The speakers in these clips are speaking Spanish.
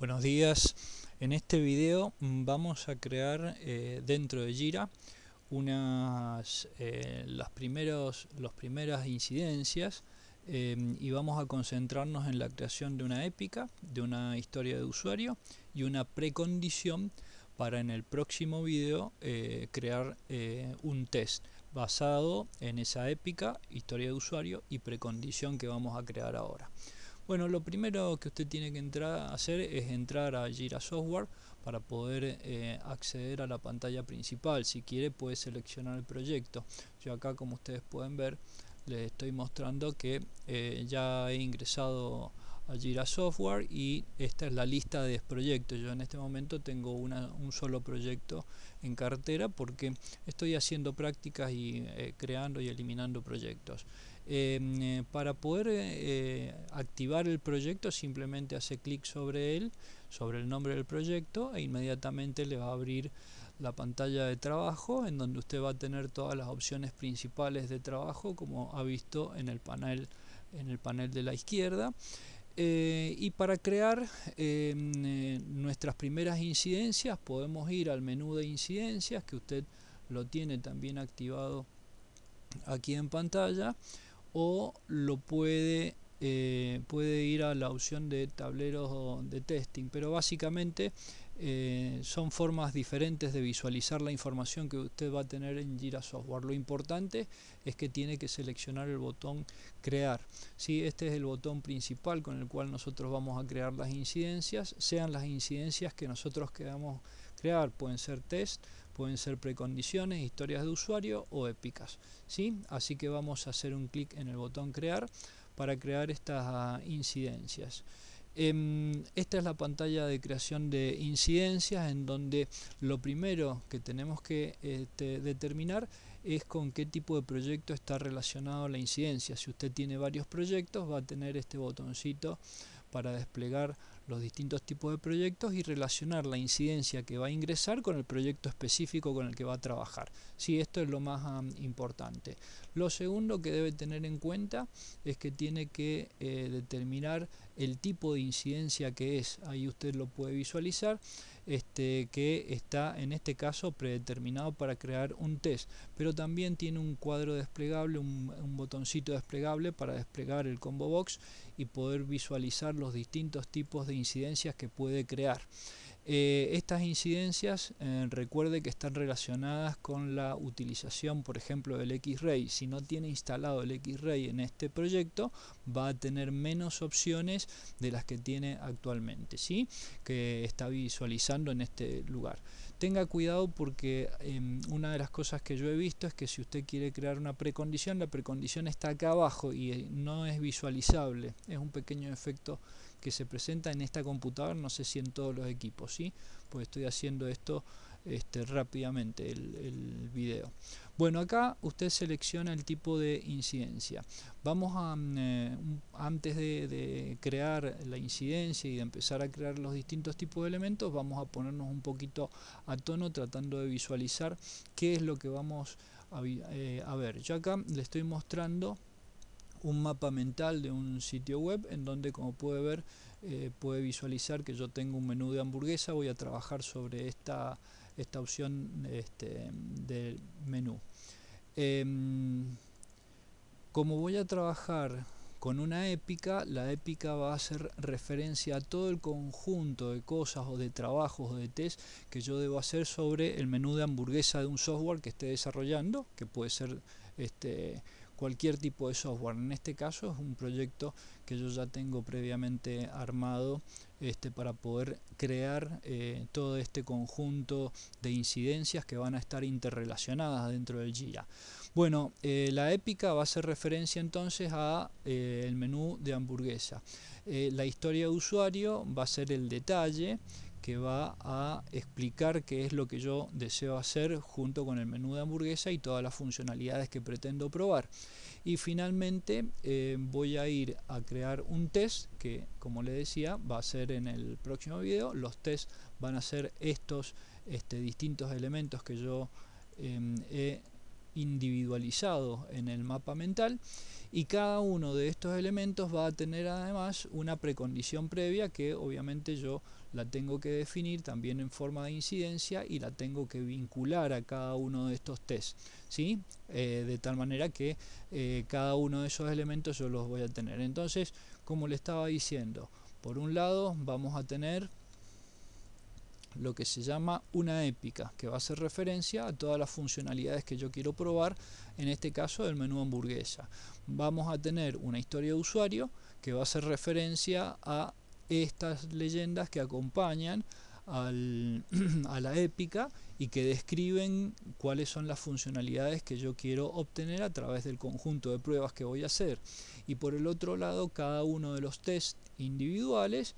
Buenos días. En este video vamos a crear dentro de Jira las primeras incidencias y vamos a concentrarnos en la creación de una épica, de una historia de usuario y una precondición para en el próximo video crear un test basado en esa épica, historia de usuario y precondición que vamos a crear ahora. Bueno, lo primero que usted tiene que hacer es entrar a Jira Software para poder acceder a la pantalla principal. Si quiere puede seleccionar el proyecto. Yo acá, como ustedes pueden ver, les estoy mostrando que ya he ingresado a Jira Software y esta es la lista de proyectos. Yo en este momento tengo un solo proyecto en cartera porque estoy haciendo prácticas y creando y eliminando proyectos. Para poder activar el proyecto simplemente hace clic sobre él, sobre el nombre del proyecto, e inmediatamente le va a abrir la pantalla de trabajo en donde usted va a tener todas las opciones principales de trabajo como ha visto en el panel de la izquierda. Y para crear nuestras primeras incidencias podemos ir al menú de incidencias, que usted lo tiene también activado aquí en pantalla, o lo puede ir a la opción de tableros de testing, pero básicamente son formas diferentes de visualizar la información que usted va a tener en Jira Software. Lo importante es que tiene que seleccionar el botón crear. ¿Sí? Este es el botón principal con el cual nosotros vamos a crear las incidencias, sean las incidencias que nosotros queramos crear, pueden ser test, pueden ser precondiciones, historias de usuario o épicas. ¿Sí? Así que vamos a hacer un clic en el botón crear para crear estas incidencias. Esta es la pantalla de creación de incidencias, en donde lo primero que tenemos que determinar es con qué tipo de proyecto está relacionado la incidencia. Si usted tiene varios proyectos, va a tener este botoncito para desplegar los distintos tipos de proyectos y relacionar la incidencia que va a ingresar con el proyecto específico con el que va a trabajar. Sí, esto es lo más importante. Lo segundo que debe tener en cuenta es que tiene que determinar el tipo de incidencia que es. Ahí usted lo puede visualizar, que está en este caso predeterminado para crear un test, pero también tiene un cuadro desplegable, un botoncito desplegable para desplegar el combo box y poder visualizar los distintos tipos de incidencias que puede crear. Estas incidencias, recuerde que están relacionadas con la utilización, por ejemplo, del X-Ray. Si no tiene instalado el X-Ray en este proyecto, va a tener menos opciones de las que tiene actualmente, ¿sí? Que está visualizando en este lugar. Tenga cuidado porque una de las cosas que yo he visto es que si usted quiere crear una precondición, la precondición está acá abajo y no es visualizable. Es un pequeño efecto que se presenta en esta computadora, no sé si en todos los equipos, ¿sí? Pues estoy haciendo esto rápidamente el video. Bueno, acá usted selecciona el tipo de incidencia. Vamos a antes de crear la incidencia y de empezar a crear los distintos tipos de elementos, vamos a ponernos un poquito a tono tratando de visualizar qué es lo que vamos a ver. Yo acá le estoy mostrando un mapa mental de un sitio web en donde, como puede ver, puede visualizar que yo tengo un menú de hamburguesa. Voy a trabajar sobre esta opción del menú. Como voy a trabajar con una épica, la épica va a hacer referencia a todo el conjunto de cosas o de trabajos o de test que yo debo hacer sobre el menú de hamburguesa de un software que esté desarrollando, que puede ser cualquier tipo de software. En este caso es un proyecto que yo ya tengo previamente armado para poder crear todo este conjunto de incidencias que van a estar interrelacionadas dentro del Jira. Bueno, la épica va a hacer referencia entonces a el menú de hamburguesa. La historia de usuario va a ser el detalle que va a explicar qué es lo que yo deseo hacer junto con el menú de hamburguesa y todas las funcionalidades que pretendo probar. Y finalmente voy a ir a crear un test que, como le decía, va a ser en el próximo video. Los tests van a ser estos distintos elementos que yo he individualizado en el mapa mental, y cada uno de estos elementos va a tener además una precondición previa que obviamente yo la tengo que definir también en forma de incidencia y la tengo que vincular a cada uno de estos tests, ¿sí? De tal manera que cada uno de esos elementos yo los voy a tener. Entonces, como le estaba diciendo, por un lado vamos a tener lo que se llama una épica, que va a hacer referencia a todas las funcionalidades que yo quiero probar, en este caso del menú hamburguesa. Vamos a tener una historia de usuario que va a hacer referencia a estas leyendas que acompañan a la épica y que describen cuáles son las funcionalidades que yo quiero obtener a través del conjunto de pruebas que voy a hacer. Y por el otro lado, cada uno de los tests individuales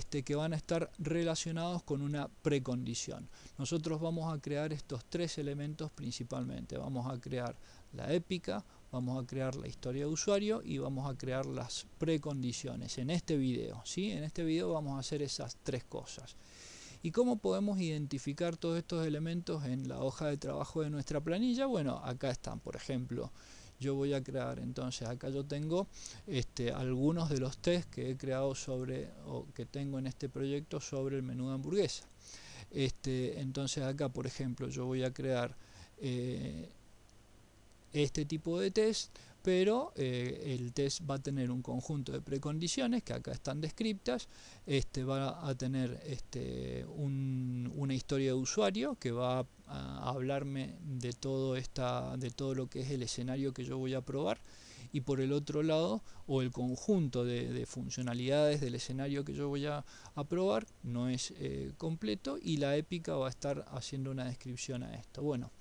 que van a estar relacionados con una precondición. Nosotros vamos a crear estos tres elementos principalmente. Vamos a crear la épica, vamos a crear la historia de usuario y vamos a crear las precondiciones en este video, ¿sí? En este video vamos a hacer esas tres cosas. ¿Y cómo podemos identificar todos estos elementos en la hoja de trabajo de nuestra planilla? Bueno, acá están, por ejemplo. Yo voy a crear, entonces acá yo tengo algunos de los tests que he creado sobre, o que tengo en este proyecto sobre el menú de hamburguesa. Entonces acá, por ejemplo, yo voy a crear este tipo de test, pero el test va a tener un conjunto de precondiciones que acá están descritas. Va a tener una historia de usuario que va a hablarme de todo lo que es el escenario que yo voy a probar, y por el otro lado, o el conjunto de funcionalidades del escenario que yo voy a probar no es completo, y la épica va a estar haciendo una descripción a esto. Bueno,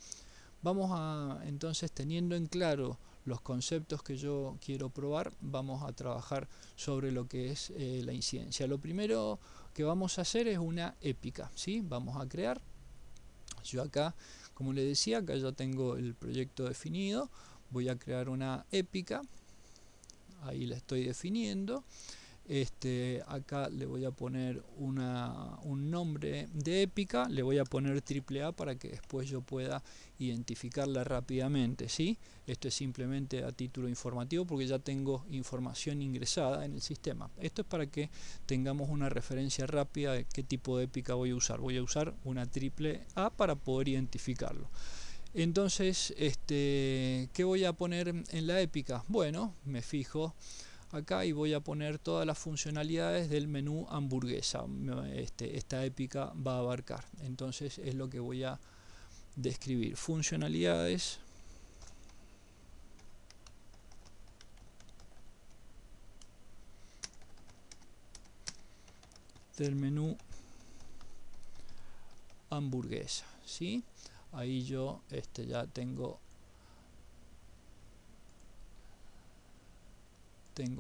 vamos a, entonces, teniendo en claro los conceptos que yo quiero probar, vamos a trabajar sobre lo que es la incidencia. Lo primero que vamos a hacer es una épica, ¿sí? Vamos a crear, yo acá, como les decía, acá ya tengo el proyecto definido, voy a crear una épica, ahí la estoy definiendo. Acá le voy a poner un nombre de épica, le voy a poner AAA para que después yo pueda identificarla rápidamente, ¿sí? Esto es simplemente a título informativo porque ya tengo información ingresada en el sistema. Esto es para que tengamos una referencia rápida de qué tipo de épica voy a usar. Voy a usar una AAA para poder identificarlo. Entonces, ¿qué voy a poner en la épica? Bueno, me fijo acá y voy a poner todas las funcionalidades del menú hamburguesa. Esta épica va a abarcar. Entonces es lo que voy a describir. Funcionalidades del menú hamburguesa, ¿sí? Ahí yo ya tengo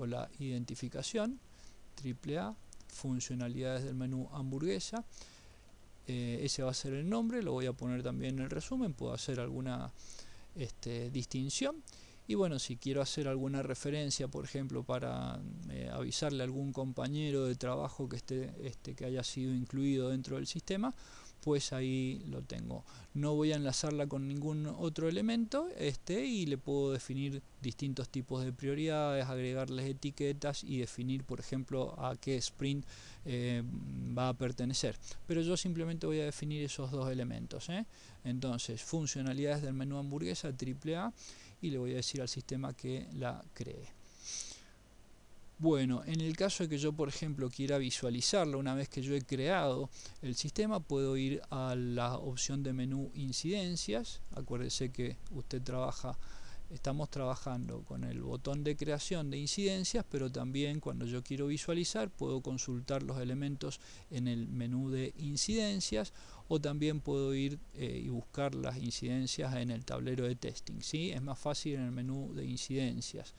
la identificación AAA, funcionalidades del menú hamburguesa. Ese va a ser el nombre, lo voy a poner también en el resumen, puedo hacer alguna distinción. Y bueno, si quiero hacer alguna referencia, por ejemplo, para avisarle a algún compañero de trabajo que haya sido incluido dentro del sistema, pues ahí lo tengo. No voy a enlazarla con ningún otro elemento y le puedo definir distintos tipos de prioridades, agregarles etiquetas y definir, por ejemplo, a qué sprint va a pertenecer. Pero yo simplemente voy a definir esos dos elementos. Entonces, funcionalidades del menú hamburguesa AAA, y le voy a decir al sistema que la cree. Bueno, en el caso de que yo, por ejemplo, quiera visualizarlo, una vez que yo he creado el sistema, puedo ir a la opción de menú incidencias. Acuérdese que estamos trabajando con el botón de creación de incidencias, pero también cuando yo quiero visualizar puedo consultar los elementos en el menú de incidencias, o también puedo ir y buscar las incidencias en el tablero de testing, ¿sí? Es más fácil en el menú de incidencias.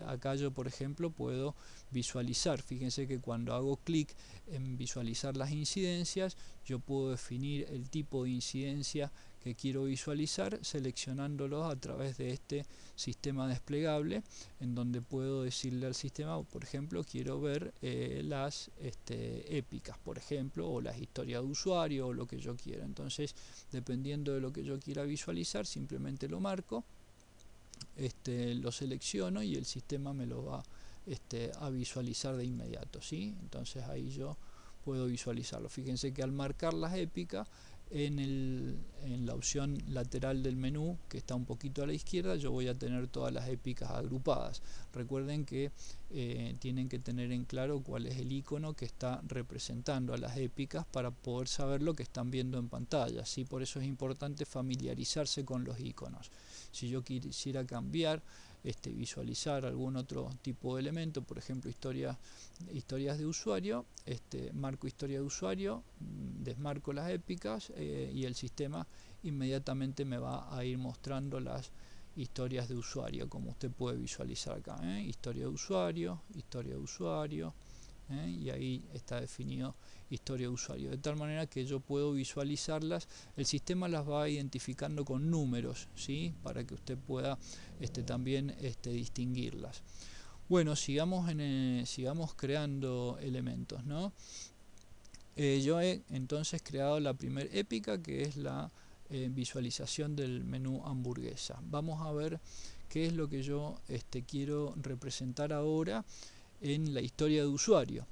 Acá yo, por ejemplo, puedo visualizar. Fíjense que cuando hago clic en visualizar las incidencias, yo puedo definir el tipo de incidencia que quiero visualizar seleccionándolos a través de este sistema desplegable, en donde puedo decirle al sistema, por ejemplo, quiero ver las épicas, por ejemplo, o las historias de usuario, o lo que yo quiera. Entonces, dependiendo de lo que yo quiera visualizar, simplemente lo marco, lo selecciono y el sistema me lo va a visualizar de inmediato, ¿sí? Entonces ahí yo puedo visualizarlo. Fíjense que al marcar las épicas, en la opción lateral del menú, que está un poquito a la izquierda, yo voy a tener todas las épicas agrupadas. Recuerden que tienen que tener en claro cuál es el icono que está representando a las épicas para poder saber lo que están viendo en pantalla, ¿sí? Por eso es importante familiarizarse con los iconos. Si yo quisiera cambiar, visualizar algún otro tipo de elemento, por ejemplo historias de usuario, marco historia de usuario, desmarco las épicas y el sistema inmediatamente me va a ir mostrando las historias de usuario, como usted puede visualizar acá, historia de usuario, y ahí está definido historia de usuario, de tal manera que yo puedo visualizarlas. El sistema las va identificando con números, ¿sí? Para que usted pueda también distinguirlas. Bueno, sigamos creando elementos, ¿no? Yo he entonces creado la primera épica, que es la visualización del menú hamburguesa. Vamos a ver qué es lo que yo quiero representar ahora en la historia de usuario.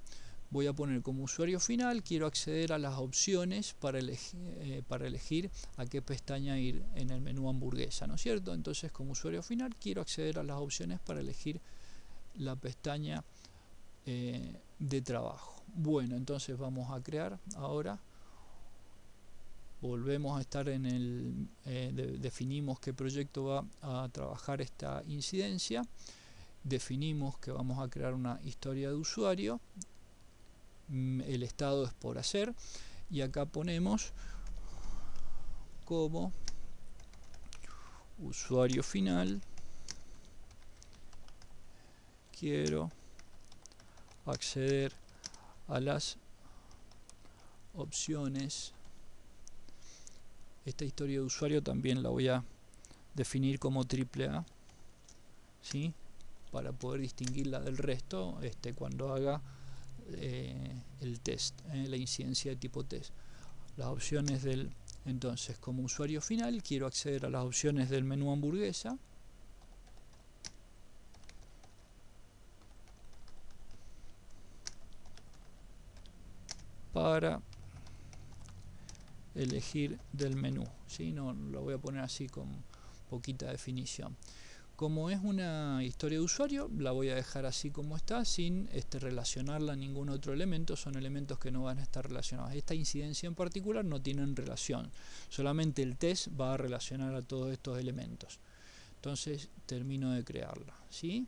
Voy a poner como usuario final, quiero acceder a las opciones para elegir a qué pestaña ir en el menú hamburguesa, ¿no es cierto? Entonces, como usuario final, quiero acceder a las opciones para elegir la pestaña de trabajo. Bueno, entonces vamos a crear ahora. Volvemos a estar en el... definimos qué proyecto va a trabajar esta incidencia. Definimos que vamos a crear una historia de usuario. El estado es por hacer. Y acá ponemos como usuario final. Quiero acceder a las opciones. Esta historia de usuario también la voy a definir como AAA, ¿sí? Para poder distinguirla del resto cuando haga el test, la incidencia de tipo test. Las opciones del... Entonces, como usuario final, quiero acceder a las opciones del menú hamburguesa. Para elegir del menú, ¿sí? No lo voy a poner así con poquita definición. Como es una historia de usuario, la voy a dejar así como está, sin relacionarla a ningún otro elemento. Son elementos que no van a estar relacionados. Esta incidencia en particular no tienen relación, solamente el test va a relacionar a todos estos elementos. Entonces termino de crearla, ¿sí?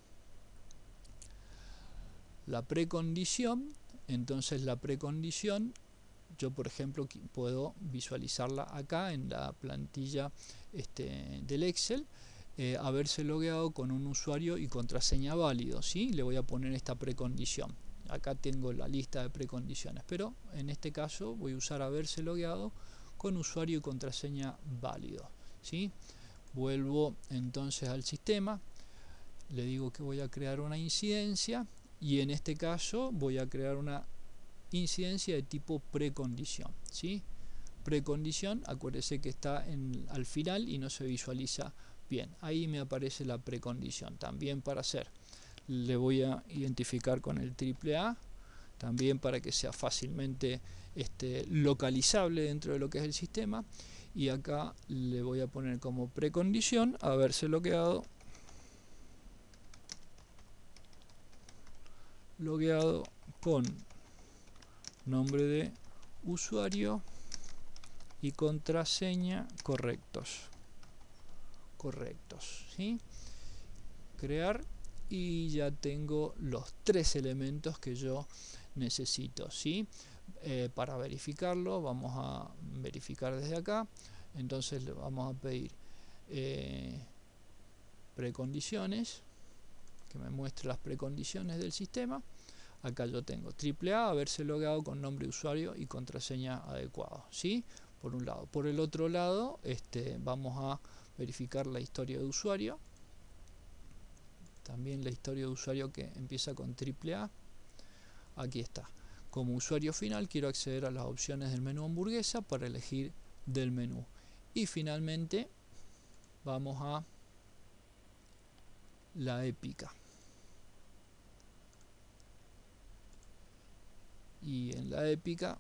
La precondición, entonces la precondición, yo por ejemplo puedo visualizarla acá en la plantilla del Excel, haberse logueado con un usuario y contraseña válido, ¿sí? Le voy a poner esta precondición. Acá tengo la lista de precondiciones, pero en este caso voy a usar haberse logueado con usuario y contraseña válido, ¿sí? Vuelvo entonces al sistema, le digo que voy a crear una incidencia y en este caso voy a crear una incidencia de tipo precondición, ¿sí? Precondición, acuérdese que está al final y no se visualiza bien. Ahí me aparece la precondición. También para hacer, le voy a identificar con el AAA, también para que sea fácilmente localizable dentro de lo que es el sistema. Y acá le voy a poner como precondición haberse logueado con nombre de usuario y contraseña correctos, ¿sí? Crear y ya tengo los tres elementos que yo necesito, ¿sí? Para verificarlo vamos a verificar desde acá. Entonces le vamos a pedir precondiciones, que me muestre las precondiciones del sistema. Acá yo tengo AAA, haberse logado con nombre de usuario y contraseña adecuado, ¿sí? Por un lado. Por el otro lado, vamos a verificar la historia de usuario. También la historia de usuario que empieza con AAA. Aquí está. Como usuario final quiero acceder a las opciones del menú hamburguesa para elegir del menú. Y finalmente vamos a la épica. Y en la épica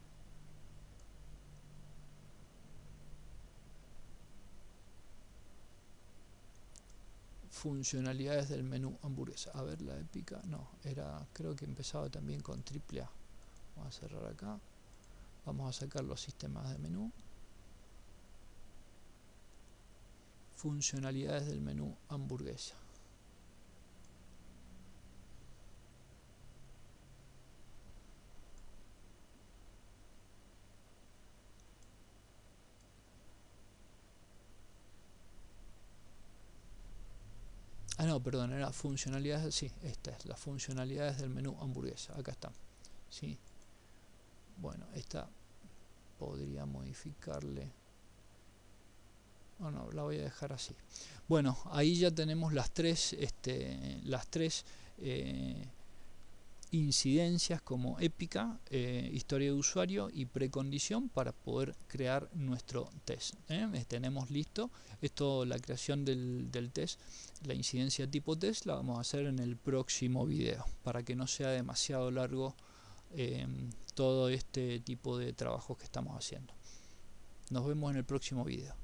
funcionalidades del menú hamburguesa. A ver, la épica, no, creo que empezaba también con AAA. Vamos a cerrar acá. Vamos a sacar los sistemas de menú. Funcionalidades del menú hamburguesa. Ah, no, perdón, era funcionalidades, sí, esta es las funcionalidades del menú hamburguesa, acá están, sí. Bueno, esta podría modificarle, no, la voy a dejar así. Bueno, ahí ya tenemos las tres incidencias como épica, historia de usuario y precondición para poder crear nuestro test. Tenemos listo esto, la creación del test, la incidencia tipo test la vamos a hacer en el próximo video para que no sea demasiado largo todo este tipo de trabajos que estamos haciendo. Nos vemos en el próximo video.